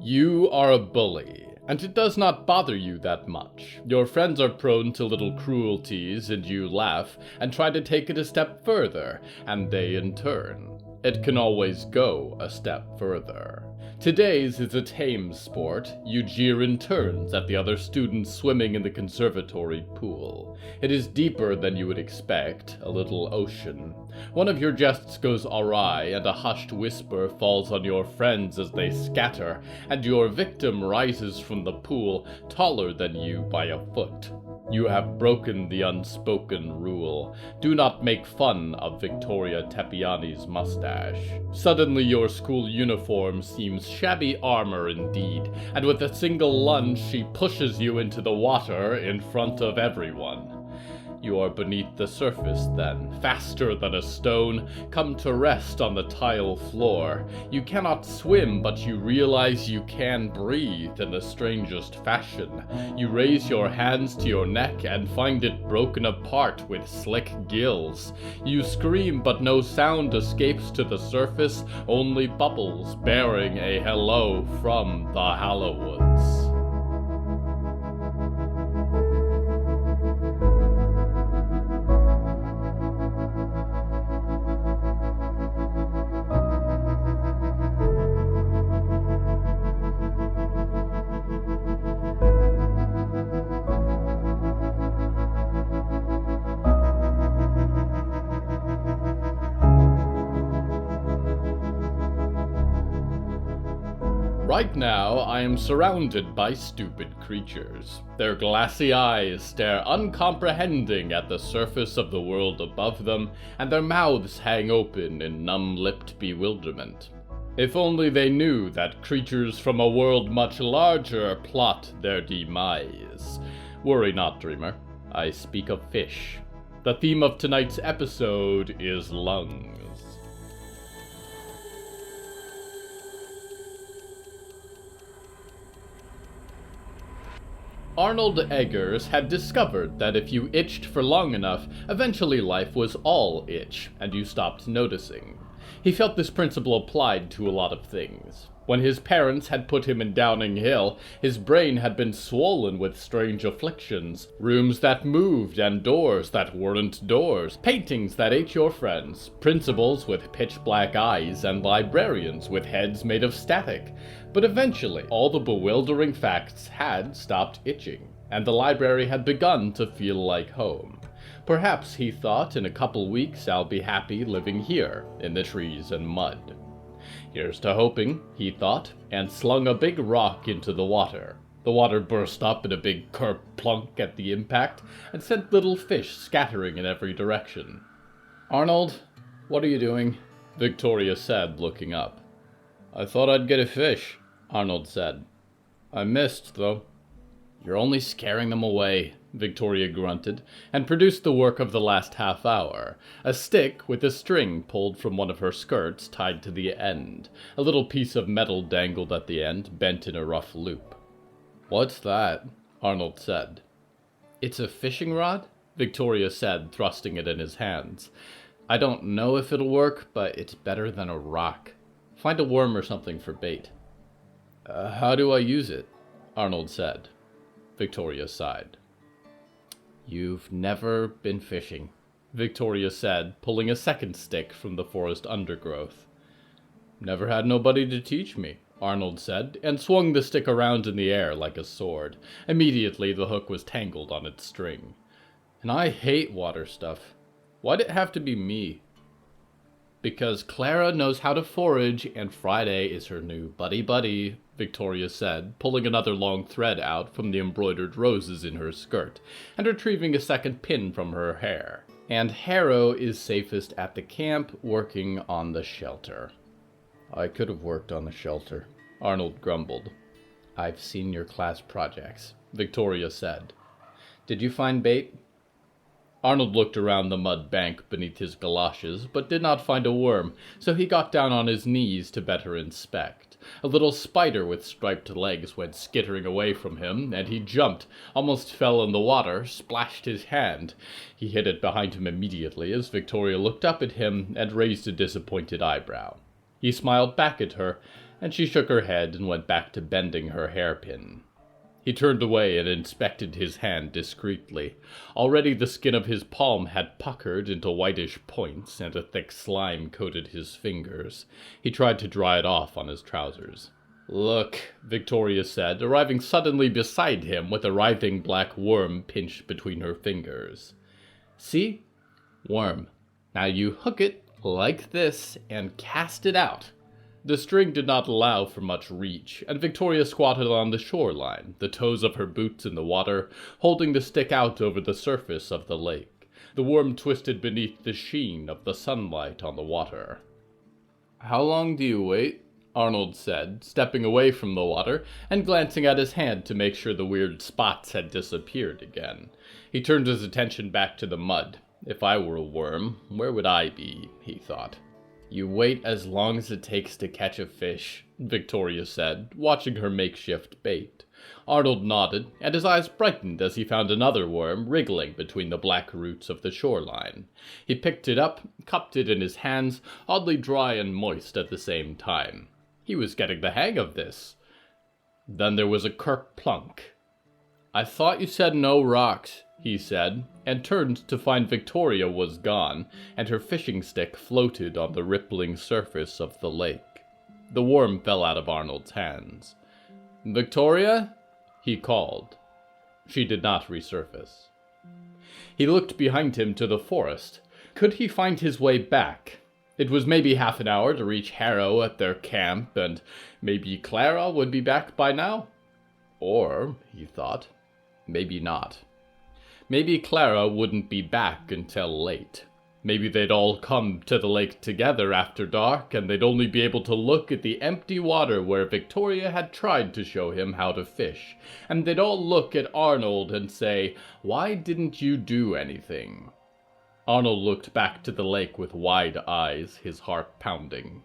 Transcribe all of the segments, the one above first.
You are a bully, and it does not bother you that much. Your friends are prone to little cruelties, and you laugh and try to take it a step further, and they in turn. It can always go a step further. Today's is a tame sport. You jeer in turns at the other students swimming in the conservatory pool. It is deeper than you would expect, a little ocean. One of your jests goes awry, and a hushed whisper falls on your friends as they scatter, and your victim rises from the pool, taller than you by a foot. You have broken the unspoken rule. Do not make fun of Victoria Tepiani's mustache. Suddenly your school uniform seems shabby armor indeed, and with a single lunge she pushes you into the water in front of everyone. You are beneath the surface then, faster than a stone, come to rest on the tile floor. You cannot swim, but you realize you can breathe in the strangest fashion. You raise your hands to your neck and find it broken apart with slick gills. You scream, but no sound escapes to the surface, only bubbles bearing a hello from the Hallowoods. Right now, I am surrounded by stupid creatures. Their glassy eyes stare uncomprehending at the surface of the world above them, and their mouths hang open in numb-lipped bewilderment. If only they knew that creatures from a world much larger plot their demise. Worry not, dreamer. I speak of fish. The theme of tonight's episode is lungs. Arnold Eggers had discovered that if you itched for long enough, eventually life was all itch, and you stopped noticing. He felt this principle applied to a lot of things. When his parents had put him in Downing Hill, his brain had been swollen with strange afflictions. Rooms that moved and doors that weren't doors. Paintings that ate your friends. Principals with pitch-black eyes and librarians with heads made of static. But eventually, all the bewildering facts had stopped itching, and the library had begun to feel like home. Perhaps, he thought, in a couple weeks I'll be happy living here, in the trees and mud. Here's to hoping, he thought, and slung a big rock into the water. The water burst up in a big kerplunk at the impact, and sent little fish scattering in every direction. "Arnold, what are you doing?" Victoria said, looking up. "I thought I'd get a fish," Arnold said. "I missed, though." "You're only scaring them away," Victoria grunted, and produced the work of the last half hour, a stick with a string pulled from one of her skirts tied to the end. A little piece of metal dangled at the end, bent in a rough loop. "What's that?" Arnold said. "It's a fishing rod," Victoria said, thrusting it in his hands. "I don't know if it'll work, but it's better than a rock. Find a worm or something for bait." How do I use it?" Arnold said. Victoria sighed. "You've never been fishing," Victoria said, pulling a second stick from the forest undergrowth. "Never had nobody to teach me," Arnold said, and swung the stick around in the air like a sword. Immediately the hook was tangled on its string. "And I hate water stuff. Why'd it have to be me?" "Because Clara knows how to forage, and Friday is her new buddy-buddy," Victoria said, pulling another long thread out from the embroidered roses in her skirt, and retrieving a second pin from her hair. "And Harrow is safest at the camp, working on the shelter." "I could have worked on the shelter," Arnold grumbled. "I've seen your class projects," Victoria said. "Did you find bait?" Arnold looked around the mud bank beneath his galoshes, but did not find a worm, so he got down on his knees to better inspect. A little spider with striped legs went skittering away from him, and he jumped, almost fell in the water, splashed his hand. He hid it behind him immediately as Victoria looked up at him and raised a disappointed eyebrow. He smiled back at her, and she shook her head and went back to bending her hairpin. He turned away and inspected his hand discreetly. Already the skin of his palm had puckered into whitish points, and a thick slime coated his fingers. He tried to dry it off on his trousers. "Look," Victoria said, arriving suddenly beside him with a writhing black worm pinched between her fingers. "See? Worm. Now you hook it like this and cast it out." The string did not allow for much reach, and Victoria squatted on the shoreline, the toes of her boots in the water, holding the stick out over the surface of the lake. The worm twisted beneath the sheen of the sunlight on the water. "How long do you wait?" Arnold said, stepping away from the water and glancing at his hand to make sure the weird spots had disappeared again. He turned his attention back to the mud. If I were a worm, where would I be, he thought. "You wait as long as it takes to catch a fish," Victoria said, watching her makeshift bait. Arnold nodded, and his eyes brightened as he found another worm wriggling between the black roots of the shoreline. He picked it up, cupped it in his hands, oddly dry and moist at the same time. He was getting the hang of this. Then there was a kerplunk. "I thought you said no rocks," he said, and turned to find Victoria was gone, and her fishing stick floated on the rippling surface of the lake. The worm fell out of Arnold's hands. "Victoria?" he called. She did not resurface. He looked behind him to the forest. Could he find his way back? It was maybe half an hour to reach Harrow at their camp, and maybe Clara would be back by now. Or, he thought, maybe not. Maybe Clara wouldn't be back until late. Maybe they'd all come to the lake together after dark, and they'd only be able to look at the empty water where Victoria had tried to show him how to fish, and they'd all look at Arnold and say, "Why didn't you do anything?" Arnold looked back to the lake with wide eyes, his heart pounding.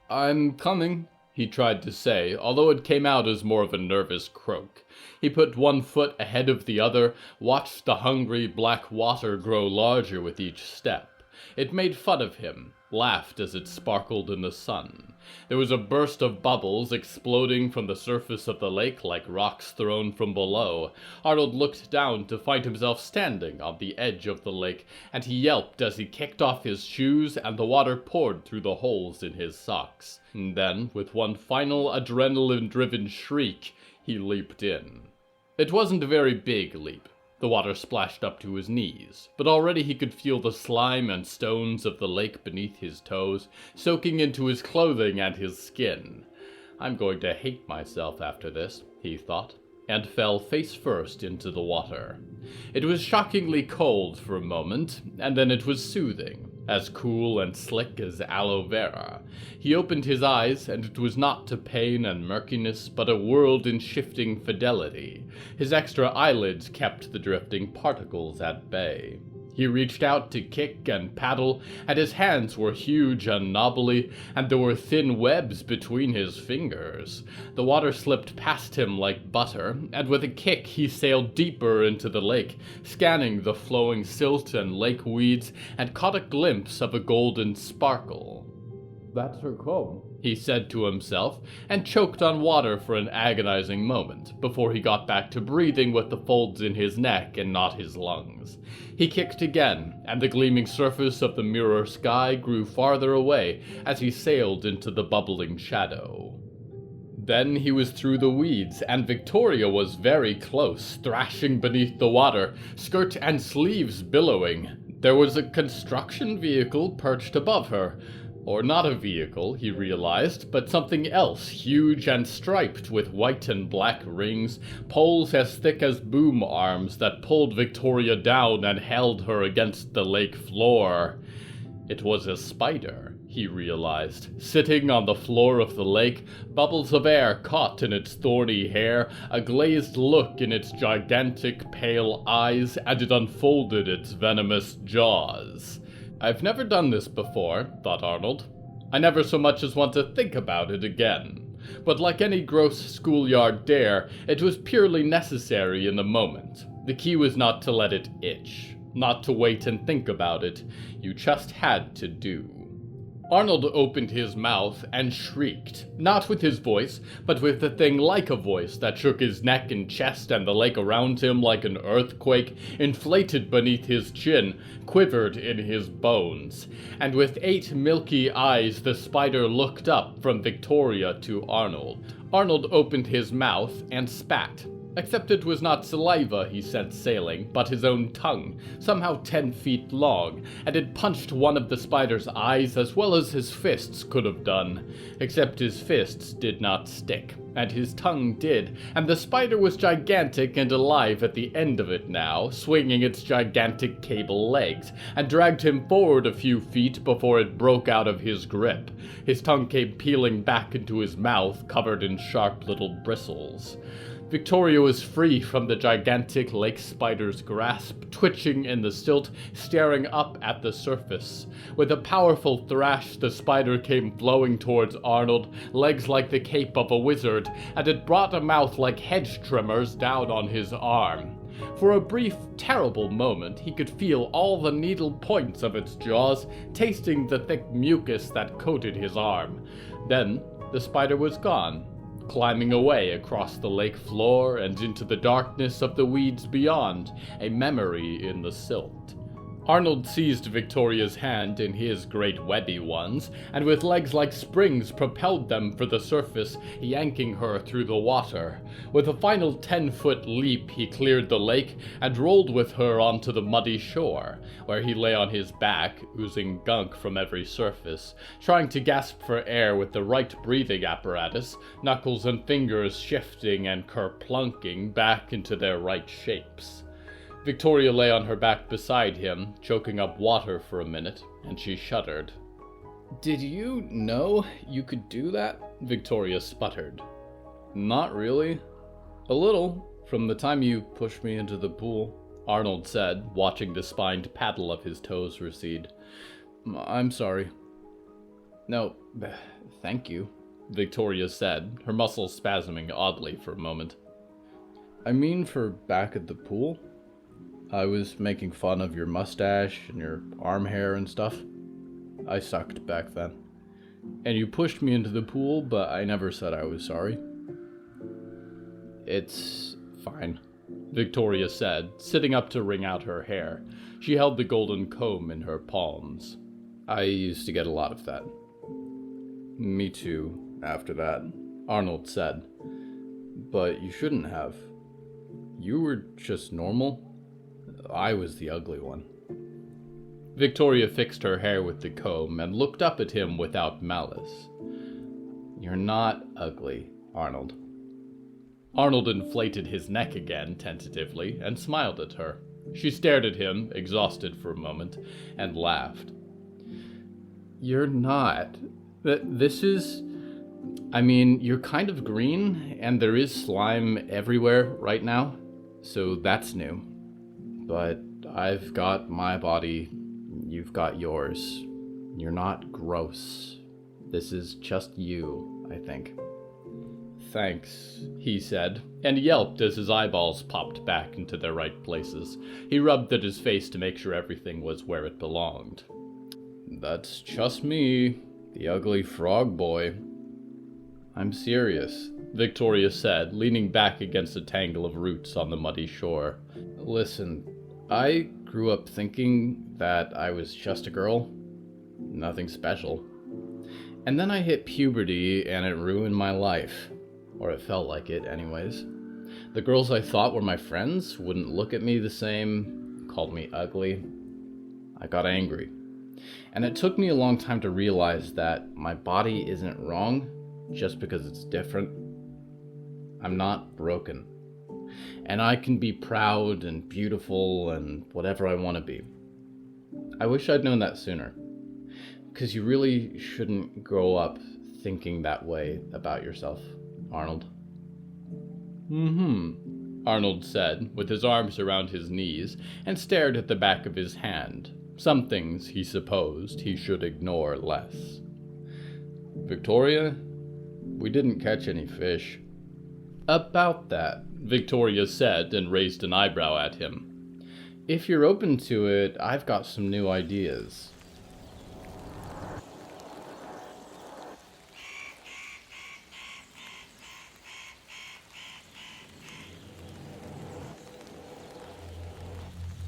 "I'm coming," he tried to say, although it came out as more of a nervous croak. He put one foot ahead of the other, watched the hungry black water grow larger with each step. It made fun of him, laughed as it sparkled in the sun. There was a burst of bubbles exploding from the surface of the lake like rocks thrown from below. Arnold looked down to find himself standing on the edge of the lake, and he yelped as he kicked off his shoes and the water poured through the holes in his socks. And then, with one final adrenaline-driven shriek, he leaped in. It wasn't a very big leap. The water splashed up to his knees, but already he could feel the slime and stones of the lake beneath his toes, soaking into his clothing and his skin. "I'm going to hate myself after this," he thought, and fell face first into the water. It was shockingly cold for a moment, and then it was soothing, as cool and slick as aloe vera. He opened his eyes, and it was not to pain and murkiness, but a world in shifting fidelity. His extra eyelids kept the drifting particles at bay. He reached out to kick and paddle, and his hands were huge and knobbly, and there were thin webs between his fingers. The water slipped past him like butter, and with a kick he sailed deeper into the lake, scanning the flowing silt and lake weeds, and caught a glimpse of a golden sparkle. "That's her comb," he said to himself, and choked on water for an agonizing moment, before he got back to breathing with the folds in his neck and not his lungs. He kicked again, and the gleaming surface of the mirror sky grew farther away as he sailed into the bubbling shadow. Then he was through the weeds, and Victoria was very close, thrashing beneath the water, skirt and sleeves billowing. There was a construction vehicle perched above her. Or not a vehicle, he realized, but something else, huge and striped with white and black rings, poles as thick as boom arms that pulled Victoria down and held her against the lake floor. It was a spider, he realized, sitting on the floor of the lake, bubbles of air caught in its thorny hair, a glazed look in its gigantic pale eyes, and it unfolded its venomous jaws. "I've never done this before," thought Arnold. "I never so much as want to think about it again." But like any gross schoolyard dare, it was purely necessary in the moment. The key was not to let it itch, not to wait and think about it. You just had to do. Arnold opened his mouth and shrieked, not with his voice, but with a thing like a voice that shook his neck and chest, and the lake around him like an earthquake, inflated beneath his chin, quivered in his bones. And with 8 milky eyes the spider looked up from Victoria to Arnold. Arnold opened his mouth and spat. Except it was not saliva he sent sailing, but his own tongue, somehow 10 feet long, and it punched one of the spider's eyes as well as his fists could have done. Except his fists did not stick, and his tongue did, and the spider was gigantic and alive at the end of it now, swinging its gigantic cable legs, and dragged him forward a few feet before it broke out of his grip. His tongue came peeling back into his mouth, covered in sharp little bristles. Victoria was free from the gigantic lake spider's grasp, twitching in the silt, staring up at the surface. With a powerful thrash, the spider came flowing towards Arnold, legs like the cape of a wizard, and it brought a mouth like hedge trimmers down on his arm. For a brief, terrible moment, he could feel all the needle points of its jaws, tasting the thick mucus that coated his arm. Then, the spider was gone, climbing away across the lake floor and into the darkness of the weeds beyond, a memory in the silt. Arnold seized Victoria's hand in his great webby ones, and with legs like springs propelled them for the surface, yanking her through the water. With a final 10-foot leap, he cleared the lake and rolled with her onto the muddy shore, where he lay on his back, oozing gunk from every surface, trying to gasp for air with the right breathing apparatus, knuckles and fingers shifting and kerplunking back into their right shapes. Victoria lay on her back beside him, choking up water for a minute, and she shuddered. "Did you know you could do that?" Victoria sputtered. "Not really. A little, from the time you pushed me into the pool," Arnold said, watching the spined paddle of his toes recede. "I'm sorry." "No, thank you," Victoria said, her muscles spasming oddly for a moment. "I mean for back at the pool. I was making fun of your mustache and your arm hair and stuff. I sucked back then. And you pushed me into the pool, but I never said I was sorry." "It's fine," Victoria said, sitting up to wring out her hair. She held the golden comb in her palms. "I used to get a lot of that." "Me too, after that," Arnold said. "But you shouldn't have. You were just normal. I was the ugly one." Victoria fixed her hair with the comb and looked up at him without malice. "You're not ugly, Arnold." Arnold inflated his neck again, tentatively, and smiled at her. She stared at him, exhausted for a moment, and laughed. "You're not. This is... I mean, you're kind of green, and there is slime everywhere right now, so that's new. But I've got my body, you've got yours. You're not gross. This is just you, I think." "Thanks," he said, and yelped as his eyeballs popped back into their right places. He rubbed at his face to make sure everything was where it belonged. "That's just me, the ugly frog boy." "I'm serious," Victoria said, leaning back against a tangle of roots on the muddy shore. "Listen, I grew up thinking that I was just a girl. Nothing special. And then I hit puberty and it ruined my life. Or it felt like it, anyways. The girls I thought were my friends wouldn't look at me the same, called me ugly. I got angry. And it took me a long time to realize that my body isn't wrong just because it's different. I'm not broken. And I can be proud and beautiful and whatever I want to be. I wish I'd known that sooner. Because you really shouldn't grow up thinking that way about yourself, Arnold." Arnold said, with his arms around his knees, and stared at the back of his hand. Some things, he supposed, he should ignore less. "Victoria, we didn't catch any fish." "About that," Victoria said, and raised an eyebrow at him. "If you're open to it, I've got some new ideas."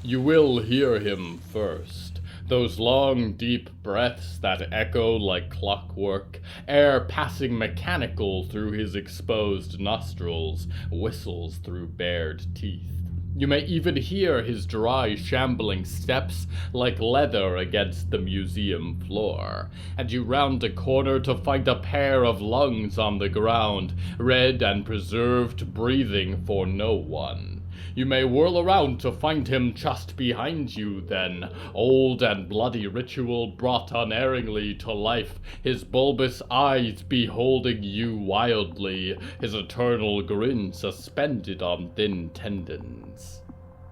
You will hear him first. Those long, deep breaths that echo like clockwork, air passing mechanical through his exposed nostrils, whistles through bared teeth. You may even hear his dry, shambling steps like leather against the museum floor, and you round a corner to find a pair of lungs on the ground, red and preserved, breathing for no one. You may whirl around to find him just behind you then, old and bloody ritual brought unerringly to life, his bulbous eyes beholding you wildly, his eternal grin suspended on thin tendons.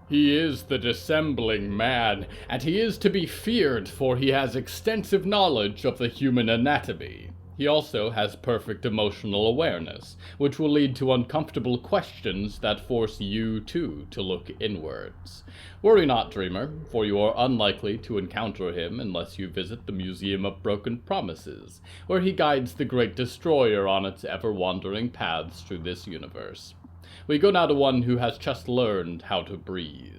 He is the dissembling man, and he is to be feared, for he has extensive knowledge of the human anatomy. He also has perfect emotional awareness, which will lead to uncomfortable questions that force you, too, to look inwards. Worry not, dreamer, for you are unlikely to encounter him unless you visit the Museum of Broken Promises, where he guides the Great Destroyer on its ever-wandering paths through this universe. We go now to one who has just learned how to breathe.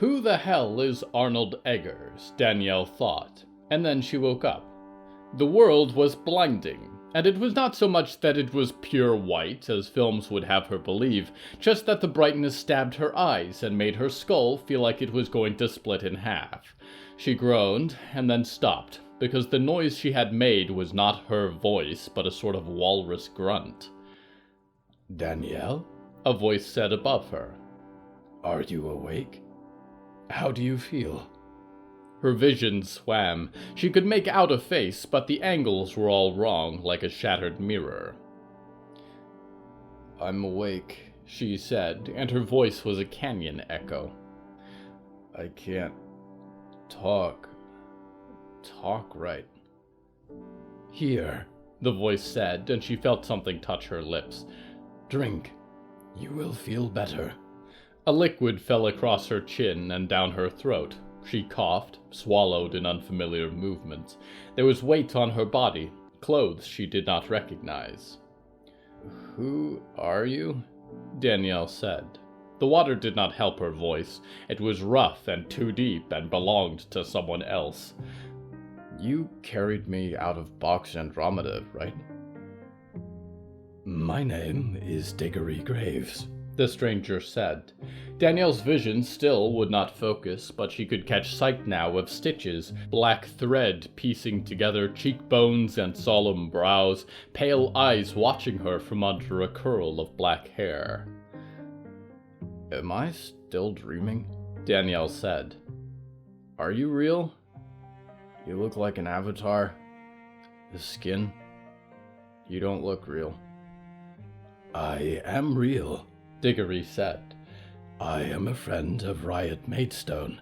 Who the hell is Arnold Eggers? Danielle thought, and then she woke up. The world was blinding, and it was not so much that it was pure white, as films would have her believe, just that the brightness stabbed her eyes and made her skull feel like it was going to split in half. She groaned, and then stopped, because the noise she had made was not her voice, but a sort of walrus grunt. "Danielle?" a voice said above her. "Are you awake? How do you feel?" Her vision swam. She could make out a face, but the angles were all wrong, like a shattered mirror. "I'm awake," she said, and her voice was a canyon echo. "I can't talk right." "Here," the voice said, and she felt something touch her lips. "Drink. You will feel better." A liquid fell across her chin and down her throat. She coughed, swallowed in unfamiliar movements. There was weight on her body, clothes she did not recognize. "Who are you?" Danielle said. The water did not help her voice. It was rough and too deep and belonged to someone else. "You carried me out of Bach's Andromeda, right?" "My name is Diggory Graves," the stranger said. Danielle's vision still would not focus, but she could catch sight now of stitches, black thread piecing together cheekbones and solemn brows, pale eyes watching her from under a curl of black hair. "Am I still dreaming?" Danielle said. "Are you real? You look like an avatar. The skin. You don't look real." "I am real," Diggory said. "I am a friend of Riot Maidstone.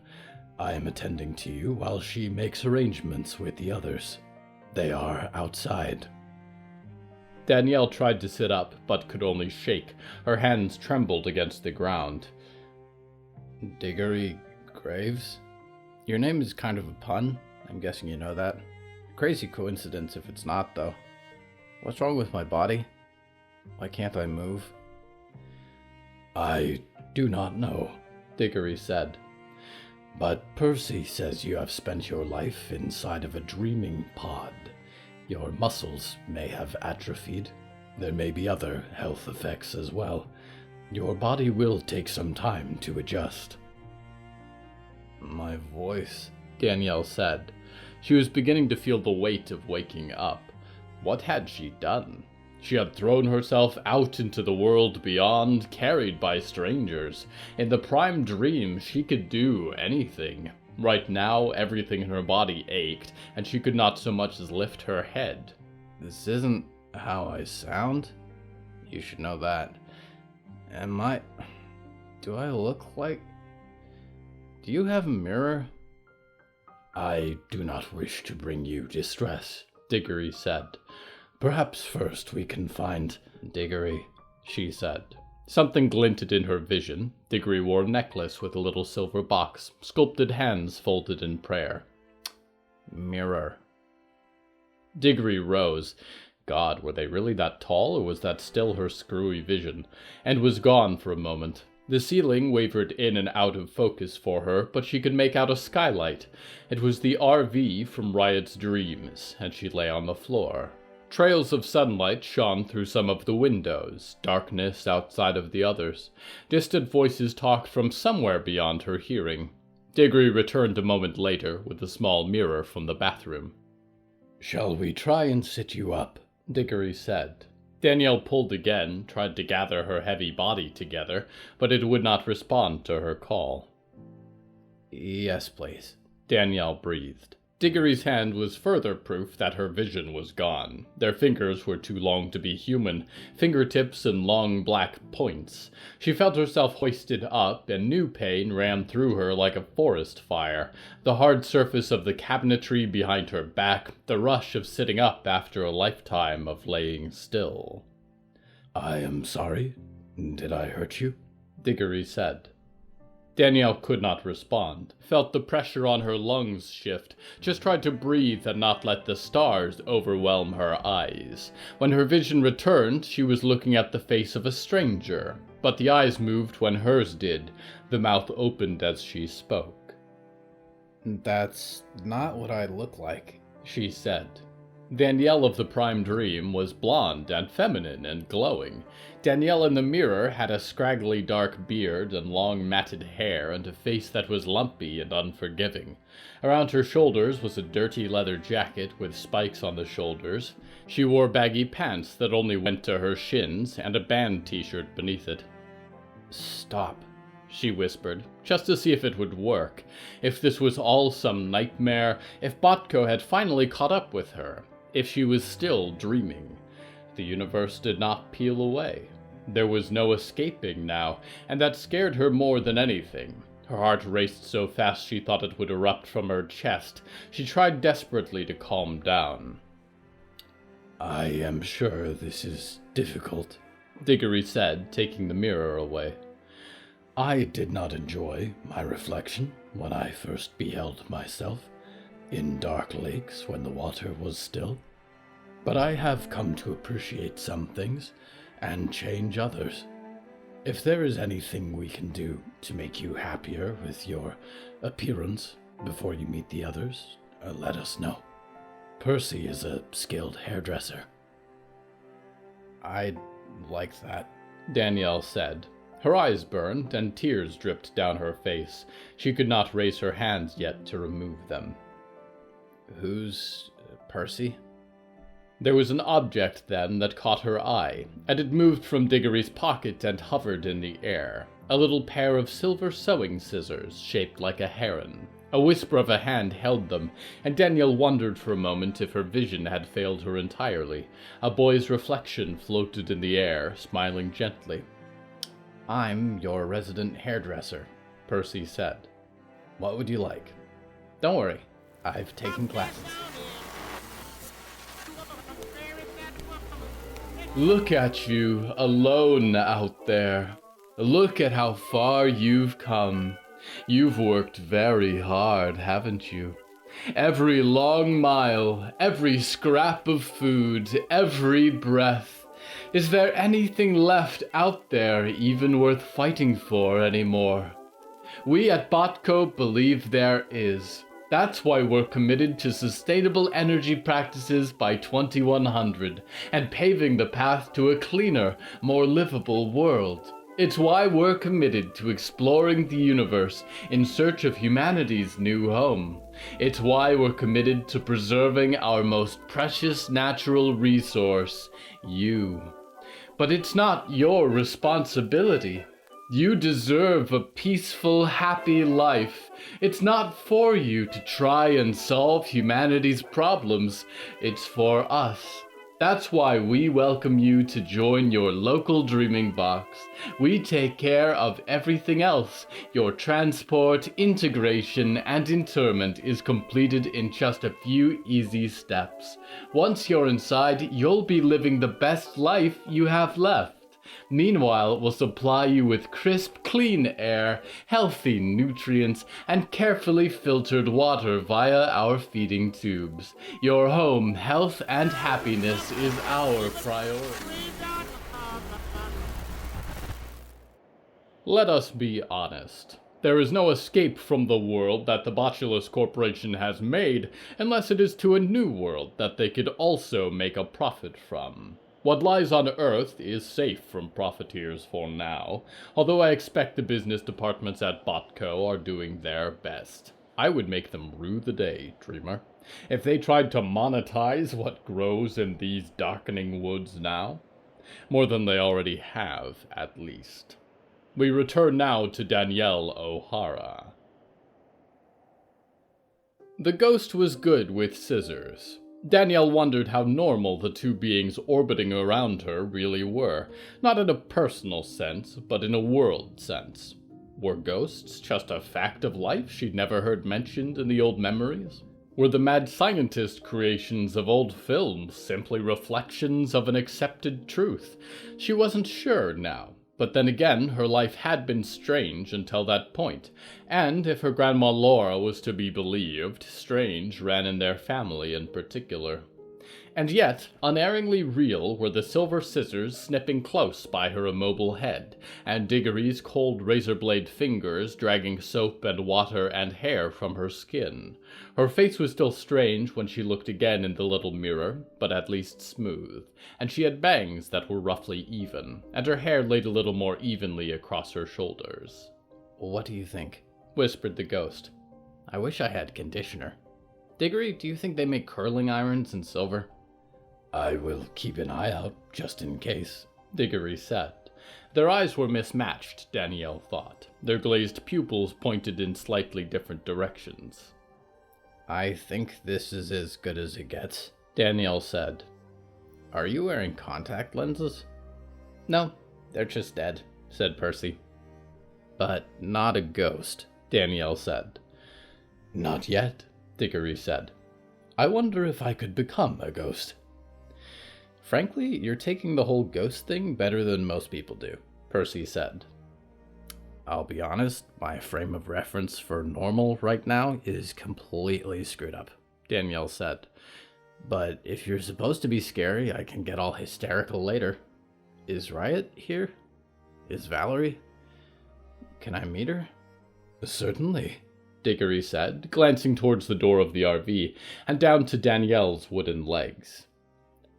I am attending to you while she makes arrangements with the others. They are outside." Danielle tried to sit up, but could only shake. Her hands trembled against the ground. "Diggory Graves? Your name is kind of a pun. I'm guessing you know that. Crazy coincidence if it's not, though. What's wrong with my body? Why can't I move?" "I do not know," Diggory said. "But Percy says you have spent your life inside of a dreaming pod. Your muscles may have atrophied. There may be other health effects as well. Your body will take some time to adjust." "My voice," Danielle said. She was beginning to feel the weight of waking up. What had she done? She had thrown herself out into the world beyond, carried by strangers. In the prime dream, she could do anything. Right now, everything in her body ached, and she could not so much as lift her head. "This isn't how I sound. You should know that. Do I look like... Do you have a mirror?" "I do not wish to bring you distress," Diggory said. "Perhaps first we can find..." "Diggory," she said. Something glinted in her vision. Diggory wore a necklace with a little silver box, sculpted hands folded in prayer. Mirror. Diggory rose. God, were they really that tall, or was that still her screwy vision? And was gone for a moment. The ceiling wavered in and out of focus for her, but she could make out a skylight. It was the RV from Riot's dreams, and she lay on the floor. Trails of sunlight shone through some of the windows, darkness outside of the others. Distant voices talked from somewhere beyond her hearing. Diggory returned a moment later with a small mirror from the bathroom. "Shall we try and sit you up?" Diggory said. Danielle pulled again, tried to gather her heavy body together, but it would not respond to her call. "Yes, please," Danielle breathed. Diggory's hand was further proof that her vision was gone. Their fingers were too long to be human, fingertips and long black points. She felt herself hoisted up, and new pain ran through her like a forest fire. The hard surface of the cabinetry behind her back, the rush of sitting up after a lifetime of laying still. "I am sorry. Did I hurt you?" Diggory said. Danielle could not respond, felt the pressure on her lungs shift, just tried to breathe and not let the stars overwhelm her eyes. When her vision returned, she was looking at the face of a stranger, but the eyes moved when hers did. The mouth opened as she spoke. "That's not what I look like," she said. Danielle of the Prime Dream was blonde and feminine and glowing. Danielle in the mirror had a scraggly dark beard and long matted hair and a face that was lumpy and unforgiving. Around her shoulders was a dirty leather jacket with spikes on the shoulders. She wore baggy pants that only went to her shins and a band t-shirt beneath it. "Stop," she whispered, just to see if it would work, if this was all some nightmare, if Botko had finally caught up with her, if she was still dreaming. The universe did not peel away. There was no escaping now, and that scared her more than anything. Her heart raced so fast she thought it would erupt from her chest. She tried desperately to calm down. "I am sure this is difficult," Diggory said, taking the mirror away. "I did not enjoy my reflection when I first beheld myself in dark lakes when the water was still. But I have come to appreciate some things and change others. If there is anything we can do to make you happier with your appearance before you meet the others, let us know. Percy is a skilled hairdresser." "I'd like that," Danielle said. Her eyes burned, and tears dripped down her face. She could not raise her hands yet to remove them. "Who's Percy?" There was an object then that caught her eye, and it moved from Diggory's pocket and hovered in the air. A little pair of silver sewing scissors, shaped like a heron. A whisper of a hand held them, and Danielle wondered for a moment if her vision had failed her entirely. A boy's reflection floated in the air, smiling gently. "I'm your resident hairdresser," Percy said. "What would you like?" "Don't worry, I've taken classes." Look at you, alone out there. Look at how far you've come. You've worked very hard, haven't you? Every long mile, every scrap of food, every breath. Is there anything left out there even worth fighting for anymore? We at Botco believe there is. That's why we're committed to sustainable energy practices by 2100 and paving the path to a cleaner, more livable world. It's why we're committed to exploring the universe in search of humanity's new home. It's why we're committed to preserving our most precious natural resource, you. But it's not your responsibility. You deserve a peaceful, happy life. It's not for you to try and solve humanity's problems. It's for us. That's why we welcome you to join your local dreaming box. We take care of everything else. Your transport, integration, and interment is completed in just a few easy steps. Once you're inside, you'll be living the best life you have left. Meanwhile, it will supply you with crisp, clean air, healthy nutrients, and carefully filtered water via our feeding tubes. Your home, health, and happiness is our priority. Let us be honest. There is no escape from the world that the Botulus Corporation has made, unless it is to a new world that they could also make a profit from. What lies on Earth is safe from profiteers for now, although I expect the business departments at Botco are doing their best. I would make them rue the day, Dreamer, if they tried to monetize what grows in these darkening woods now. More than they already have, at least. We return now to Danielle O'Hara. The ghost was good with scissors. Danielle wondered how normal the two beings orbiting around her really were, not in a personal sense, but in a world sense. Were ghosts just a fact of life she'd never heard mentioned in the old memories? Were the mad scientist creations of old films simply reflections of an accepted truth? She wasn't sure now. But then again, her life had been strange until that point, and if her grandma Laura was to be believed, strange ran in their family in particular. And yet, unerringly real were the silver scissors snipping close by her immobile head, and Diggory's cold razor-blade fingers dragging soap and water and hair from her skin. Her face was still strange when she looked again in the little mirror, but at least smooth, and she had bangs that were roughly even, and her hair laid a little more evenly across her shoulders. "What do you think?" whispered the ghost. "I wish I had conditioner. Diggory, do you think they make curling irons in silver?" "I will keep an eye out, just in case," Diggory said. Their eyes were mismatched, Danielle thought. Their glazed pupils pointed in slightly different directions. "I think this is as good as it gets," Danielle said. "Are you wearing contact lenses?" "No, they're just dead," said Percy. "But not a ghost," Danielle said. "Not yet," Diggory said. "I wonder if I could become a ghost." "Frankly, you're taking the whole ghost thing better than most people do," Percy said. "I'll be honest, my frame of reference for normal right now is completely screwed up," Danielle said. "But if you're supposed to be scary, I can get all hysterical later. Is Riot here? Is Valerie? Can I meet her?" "Certainly," Diggory said, glancing towards the door of the RV and down to Danielle's wooden legs.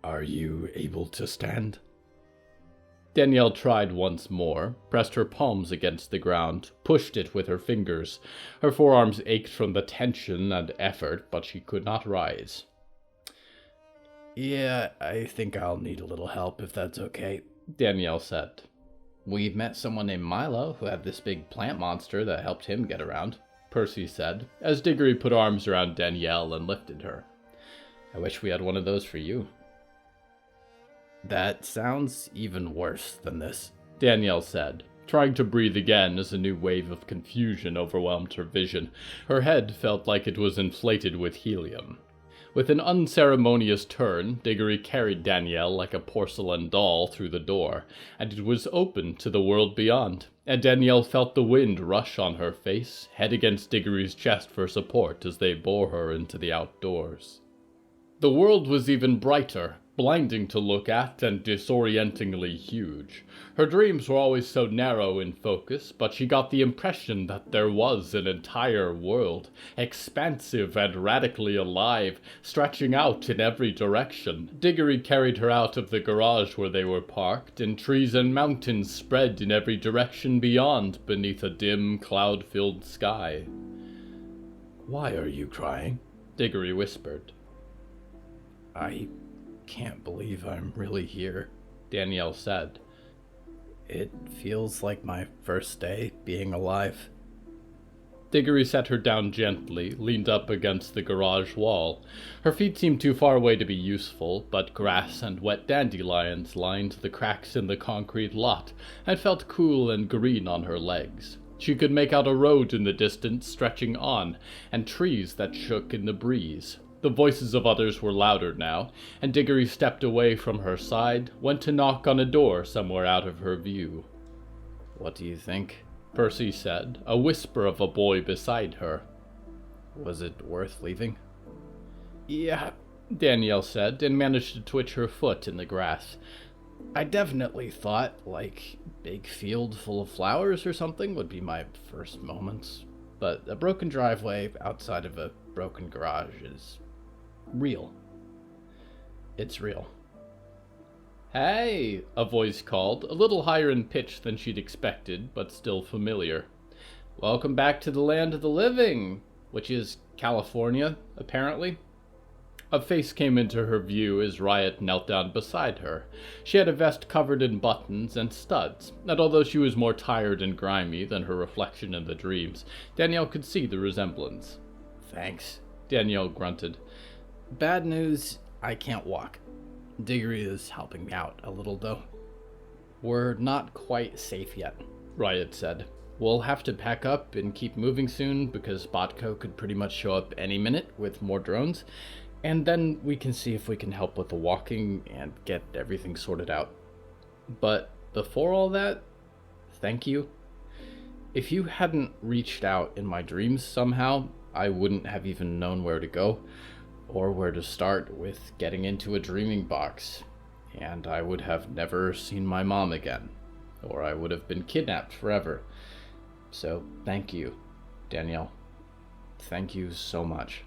"Are you able to stand?" Danielle tried once more, pressed her palms against the ground, pushed it with her fingers. Her forearms ached from the tension and effort, but she could not rise. "Yeah, I think I'll need a little help if that's okay," Danielle said. "We've met someone named Milo who had this big plant monster that helped him get around," Percy said, as Diggory put arms around Danielle and lifted her. "I wish we had one of those for you." "That sounds even worse than this," Danielle said, trying to breathe again as a new wave of confusion overwhelmed her vision. Her head felt like it was inflated with helium. With an unceremonious turn, Diggory carried Danielle like a porcelain doll through the door, and it was open to the world beyond, and Danielle felt the wind rush on her face, head against Diggory's chest for support as they bore her into the outdoors. The world was even brighter, blinding to look at and disorientingly huge. Her dreams were always so narrow in focus, but she got the impression that there was an entire world, expansive and radically alive, stretching out in every direction. Diggory carried her out of the garage where they were parked, and trees and mountains spread in every direction beyond beneath a dim, cloud-filled sky. "Why are you crying?" Diggory whispered. "I can't believe I'm really here," Danielle said. "It feels like my first day being alive." Diggory set her down gently, leaned up against the garage wall. Her feet seemed too far away to be useful, but grass and wet dandelions lined the cracks in the concrete lot and felt cool and green on her legs. She could make out a road in the distance stretching on, and trees that shook in the breeze. The The voices of others were louder now, and Diggory stepped away from her side, went to knock on a door somewhere out of her view. "What do you think?" Percy said, a whisper of a boy beside her. "Was it worth leaving?" "Yeah," Danielle said, and managed to twitch her foot in the grass. "I definitely thought, big field full of flowers or something would be my first moments. But a broken driveway outside of a broken garage is real. It's real." "Hey," a voice called, a little higher in pitch than she'd expected, but still familiar. "Welcome back to the land of the living," which is California, apparently. A face came into her view as Riot knelt down beside her. She had a vest covered in buttons and studs, and although she was more tired and grimy than her reflection in the dreams, Danielle could see the resemblance. "Thanks," Danielle grunted. "Bad news, I can't walk. Diggory is helping me out a little, though. We're not quite safe yet," Riot said. "We'll have to pack up and keep moving soon because Botco could pretty much show up any minute with more drones. And then we can see if we can help with the walking and get everything sorted out. But before all that, thank you. If you hadn't reached out in my dreams somehow, I wouldn't have even known where to go, or where to start with getting into a dreaming box, and I would have never seen my mom again, or I would have been kidnapped forever. So thank you, Danielle. Thank you so much."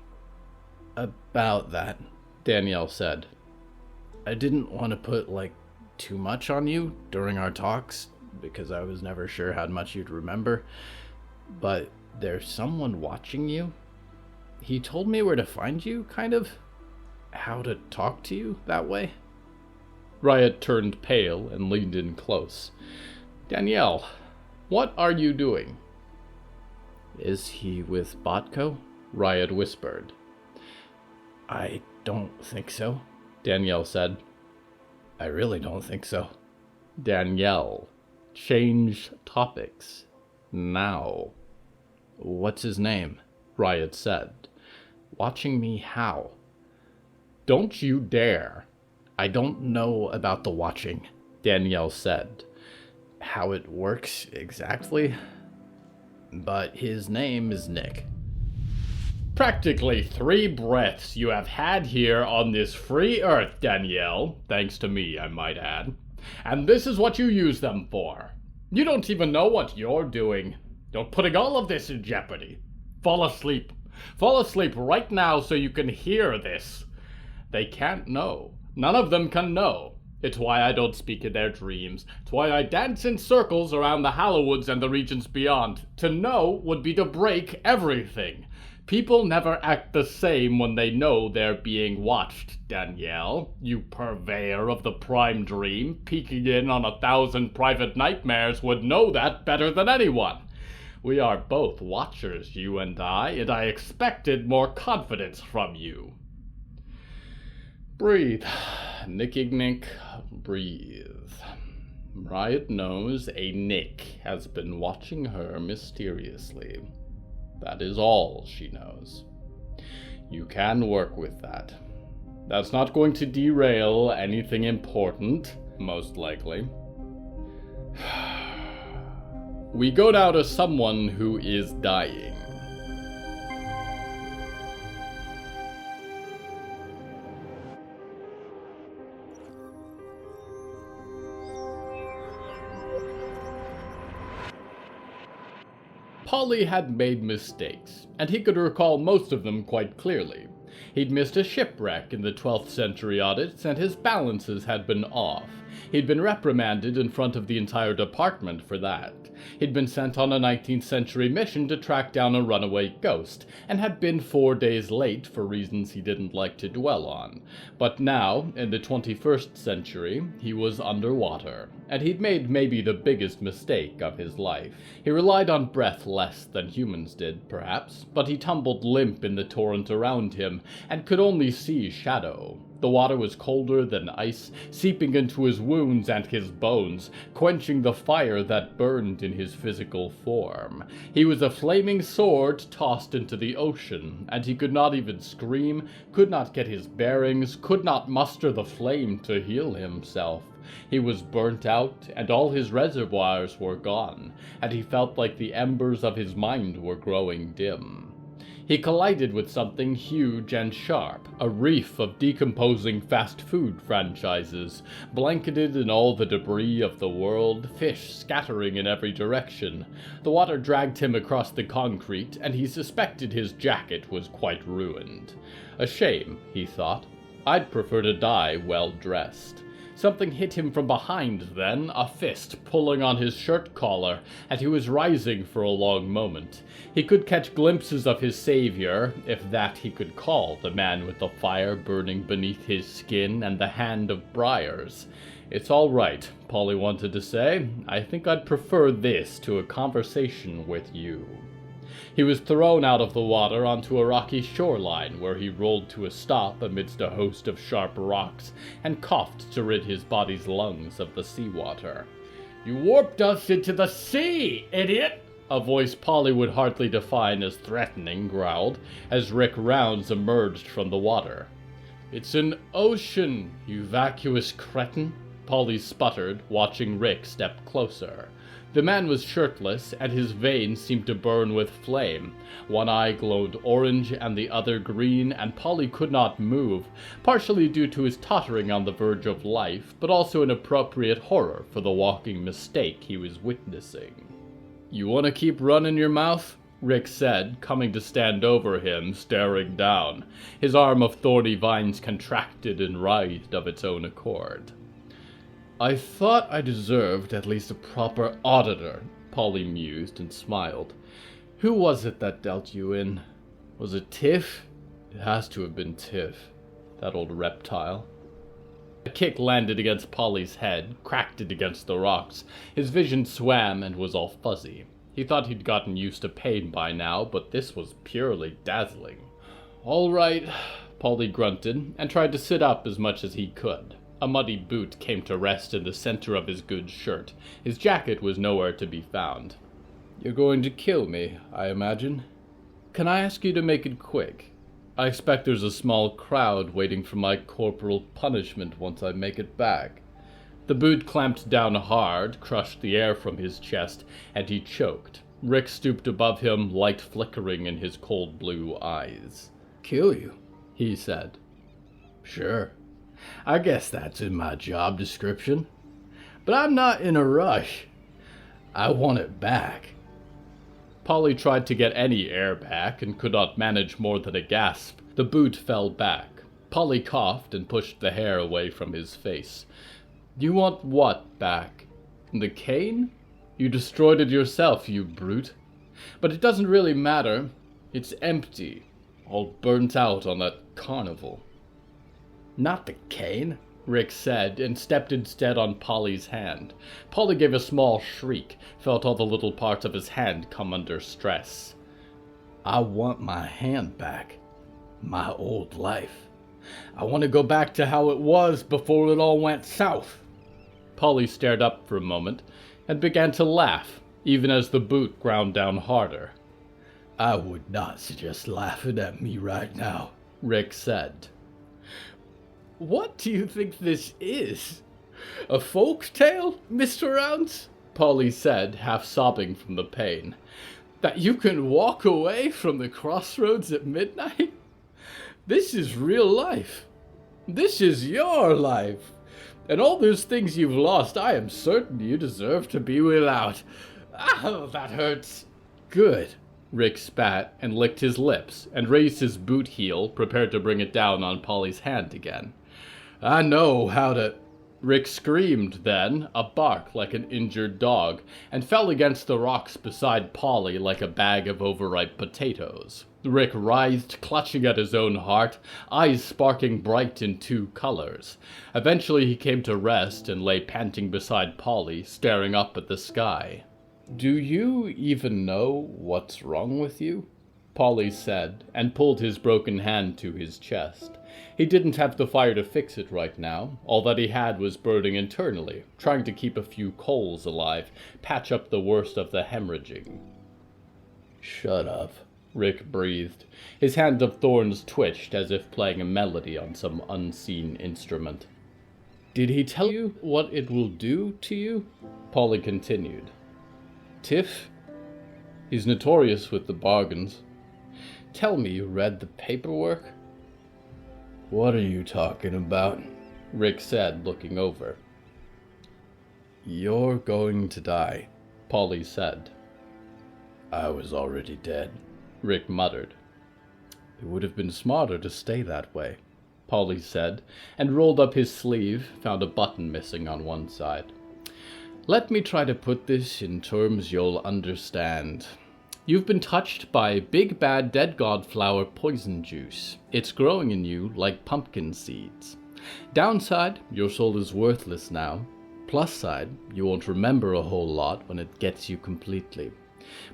"About that," Danielle said, "I didn't want to put, too much on you during our talks, because I was never sure how much you'd remember, but there's someone watching you. He told me where to find you, kind of. How to talk to you that way." Riot turned pale and leaned in close. "Danielle, what are you doing?" "Is he with Botco?" Riot whispered. "I don't think so," Danielle said. "I really don't think so." "Danielle, change topics. Now." "What's his name?" Riot said. "Watching me how?" "Don't you dare." "I don't know about the watching," Danielle said. "How it works exactly. But his name is Nick." "Practically 3 breaths you have had here on this free earth, Danielle, thanks to me, I might add. And this is what you use them for. You don't even know what you're doing. You're putting all of this in jeopardy. Fall asleep. Fall asleep right now so you can hear this. They can't know. None of them can know. It's why I don't speak in their dreams. It's why I dance in circles around the Hallowoods and the regions beyond. To know would be to break everything. People never act the same when they know they're being watched, Danielle. You purveyor of the prime dream, peeking in on 1,000 private nightmares, would know that better than anyone. We are both watchers, you and I expected more confidence from you." Breathe, Nicky Nick, breathe. Riot knows a Nick has been watching her mysteriously. That is all she knows. You can work with that. That's not going to derail anything important, most likely. We go now to someone who is dying. Polly had made mistakes, and he could recall most of them quite clearly. He'd missed a shipwreck in the 12th century audits, and his balances had been off. He'd been reprimanded in front of the entire department for that. He'd been sent on a 19th century mission to track down a runaway ghost, and had been 4 days late for reasons he didn't like to dwell on. But now, in the 21st century, he was underwater, and he'd made maybe the biggest mistake of his life. He relied on breath less than humans did, perhaps, but he tumbled limp in the torrent around him, and could only see shadow. The water was colder than ice, seeping into his wounds and his bones, quenching the fire that burned in his physical form. He was a flaming sword tossed into the ocean, and he could not even scream, could not get his bearings, could not muster the flame to heal himself. He was burnt out, and all his reservoirs were gone, and he felt like the embers of his mind were growing dim. He collided with something huge and sharp, a reef of decomposing fast food franchises, blanketed in all the debris of the world, fish scattering in every direction. The water dragged him across the concrete, and he suspected his jacket was quite ruined. A shame, he thought. I'd prefer to die well dressed. Something hit him from behind then, a fist pulling on his shirt collar, and he was rising for a long moment. He could catch glimpses of his savior, if that he could call the man with the fire burning beneath his skin and the hand of briars. "It's all right," Polly wanted to say. "I think I'd prefer this to a conversation with you." He was thrown out of the water onto a rocky shoreline, where he rolled to a stop amidst a host of sharp rocks, and coughed to rid his body's lungs of the seawater. "You warped us into the sea, idiot!" A voice Polly would hardly define as threatening growled, as Rick Rounds emerged from the water. "It's an ocean, you vacuous cretin," Polly sputtered, watching Rick step closer. The man was shirtless, and his veins seemed to burn with flame. One eye glowed orange and the other green, and Polly could not move, partially due to his tottering on the verge of life, but also an appropriate horror for the walking mistake he was witnessing. "You want to keep running your mouth?" Rick said, coming to stand over him, staring down. His arm of thorny vines contracted and writhed of its own accord. "I thought I deserved at least a proper auditor," Polly mused and smiled. "Who was it that dealt you in? Was it Tiff? It has to have been Tiff. That old reptile." A kick landed against Polly's head, cracked it against the rocks. His vision swam and was all fuzzy. He thought he'd gotten used to pain by now, but this was purely dazzling. "All right," Polly grunted, and tried to sit up as much as he could. A muddy boot came to rest in the center of his good shirt. His jacket was nowhere to be found. "You're going to kill me, I imagine. Can I ask you to make it quick? I expect there's a small crowd waiting for my corporal punishment once I make it back." The boot clamped down hard, crushed the air from his chest, and he choked. Rick stooped above him, light flickering in his cold blue eyes. "Kill you?" he said. "Sure. I guess that's in my job description. But I'm not in a rush. I want it back." Polly tried to get any air back and could not manage more than a gasp. The boot fell back. Polly coughed and pushed the hair away from his face. "You want what back? The cane? You destroyed it yourself, you brute. But it doesn't really matter. It's empty. All burnt out on that carnival." "Not the cane," Rick said, and stepped instead on Polly's hand. Polly gave a small shriek, felt all the little parts of his hand come under stress. "I want my hand back. My old life. I want to go back to how it was before it all went south." Polly stared up for a moment, and began to laugh, even as the boot ground down harder. "I would not suggest laughing at me right now," Rick said. "What do you think this is? A folk tale, Mr. Rounds?" Polly said, half sobbing from the pain. "That you can walk away from the crossroads at midnight? This is real life. This is your life. And all those things you've lost, I am certain you deserve to be without. Ah, that hurts." "Good." Rick spat and licked his lips and raised his boot heel, prepared to bring it down on Polly's hand again. "I know how to—" Rick screamed then, a bark like an injured dog, and fell against the rocks beside Polly like a bag of overripe potatoes. Rick writhed, clutching at his own heart, eyes sparking bright in two colors. Eventually he came to rest and lay panting beside Polly, staring up at the sky. "Do you even know what's wrong with you?" Polly said, and pulled his broken hand to his chest. He didn't have the fire to fix it right now. All that he had was burning internally, trying to keep a few coals alive, patch up the worst of the hemorrhaging. Shut up, Rick breathed. His hand of thorns twitched as if playing a melody on some unseen instrument. Did he tell you what it will do to you? Polly continued. Tiff? He's notorious with the bargains. Tell me you read the paperwork? What are you talking about? Rick said, looking over. You're going to die, Polly said. I was already dead, Rick muttered. It would have been smarter to stay that way, Polly said, and rolled up his sleeve, found a button missing on one side. Let me try to put this in terms you'll understand. You've been touched by big bad dead god flower poison juice. It's growing in you like pumpkin seeds. Downside, your soul is worthless now. Plus side, you won't remember a whole lot when it gets you completely.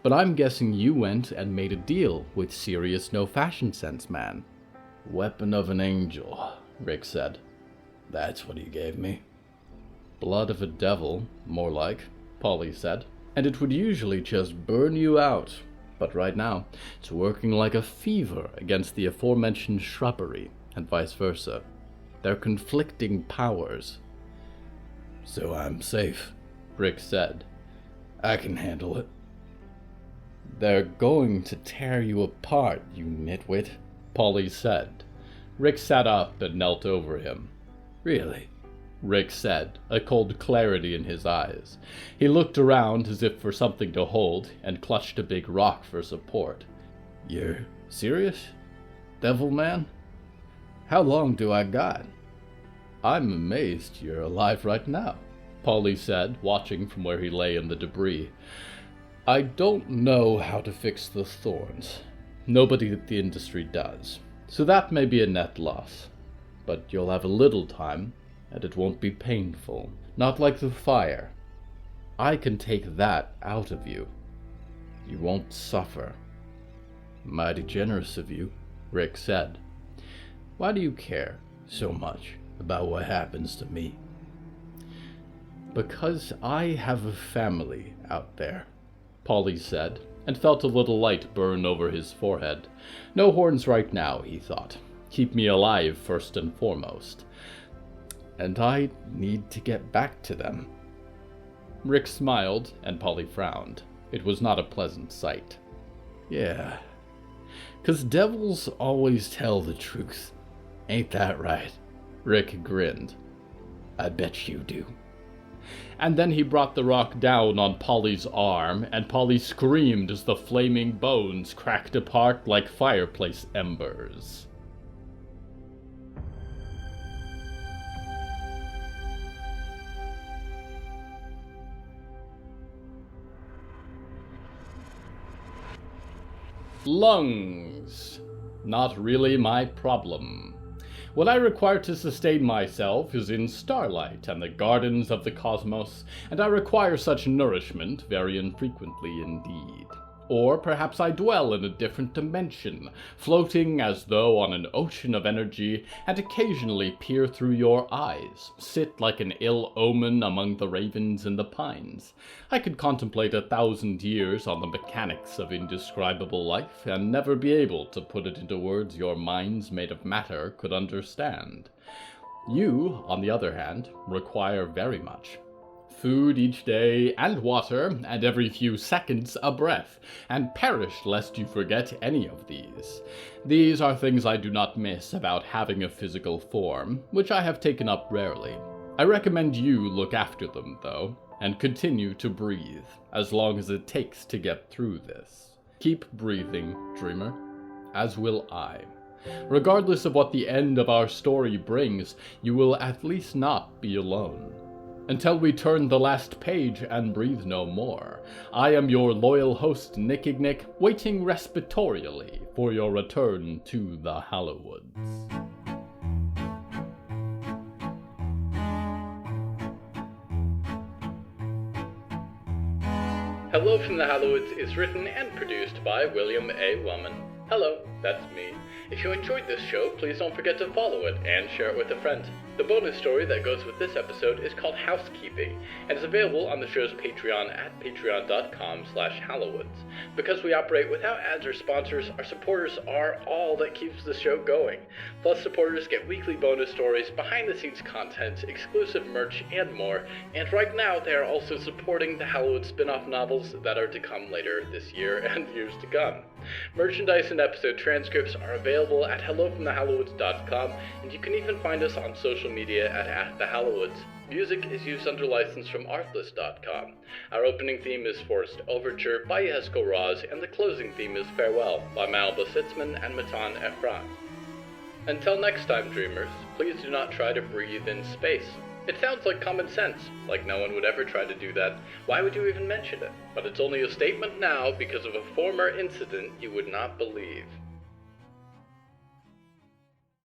But I'm guessing you went and made a deal with Serious No Fashion Sense Man. Weapon of an angel, Rick said. That's what he gave me. Blood of a devil, more like, Polly said. And it would usually just burn you out. But right now, it's working like a fever against the aforementioned shrubbery, and vice versa. They're conflicting powers. So I'm safe, Rick said. I can handle it. They're going to tear you apart, you nitwit, Polly said. Rick sat up and knelt over him. Really? Rick said, a cold clarity in his eyes. He looked around as if for something to hold, and clutched a big rock for support. You're serious? Devil man? How long do I got? I'm amazed you're alive right now, Polly said, watching from where he lay in the debris. I don't know how to fix the thorns. Nobody at the industry does. So that may be a net loss. But you'll have a little time, and it won't be painful. Not like the fire. I can take that out of you. You won't suffer. Mighty generous of you, Rick said. Why do you care so much about what happens to me? Because I have a family out there, Polly said, and felt a little light burn over his forehead. No horns right now, he thought. Keep me alive first and foremost. And I need to get back to them. Rick smiled, and Polly frowned. It was not a pleasant sight. Yeah, 'cause devils always tell the truth. Ain't that right? Rick grinned. I bet you do. And then he brought the rock down on Polly's arm, and Polly screamed as the flaming bones cracked apart like fireplace embers. Lungs. Not really my problem. What I require to sustain myself is in starlight and the gardens of the cosmos, and I require such nourishment very infrequently indeed. Or perhaps I dwell in a different dimension, floating as though on an ocean of energy, and occasionally peer through your eyes, sit like an ill omen among the ravens in the pines. I could contemplate 1,000 years on the mechanics of indescribable life, and never be able to put it into words your minds made of matter could understand. You, on the other hand, require very much. Food each day, and water, and every few seconds a breath, and perish lest you forget any of these. These are things I do not miss about having a physical form, which I have taken up rarely. I recommend you look after them, though, and continue to breathe, as long as it takes to get through this. Keep breathing, dreamer, as will I. Regardless of what the end of our story brings, you will at least not be alone. Until we turn the last page and breathe no more, I am your loyal host, Nickignick, waiting respiratorially for your return to the Hallowoods. Hello from the Hallowoods is written and produced by William A. Wellman. Hello, that's me. If you enjoyed this show, please don't forget to follow it and share it with a friend. The bonus story that goes with this episode is called Housekeeping, and is available on the show's Patreon at patreon.com/Hallowoods. Because we operate without ads or sponsors, our supporters are all that keeps the show going. Plus, supporters get weekly bonus stories, behind-the-scenes content, exclusive merch, and more. And right now, they are also supporting the Hallowoods spin-off novels that are to come later this year and years to come. Merchandise and episode transcripts are available at hellofromthehallowoods.com, and you can even find us on social media at @thehallowoods. Music is used under license from artlist.com. Our opening theme is Forced Overture by Yehezkel Raz, and the closing theme is Farewell by Malba Sitzman and Matan Efrat. Until next time, dreamers, please do not try to breathe in space. It sounds like common sense, like no one would ever try to do that. Why would you even mention it? But it's only a statement now because of a former incident you would not believe.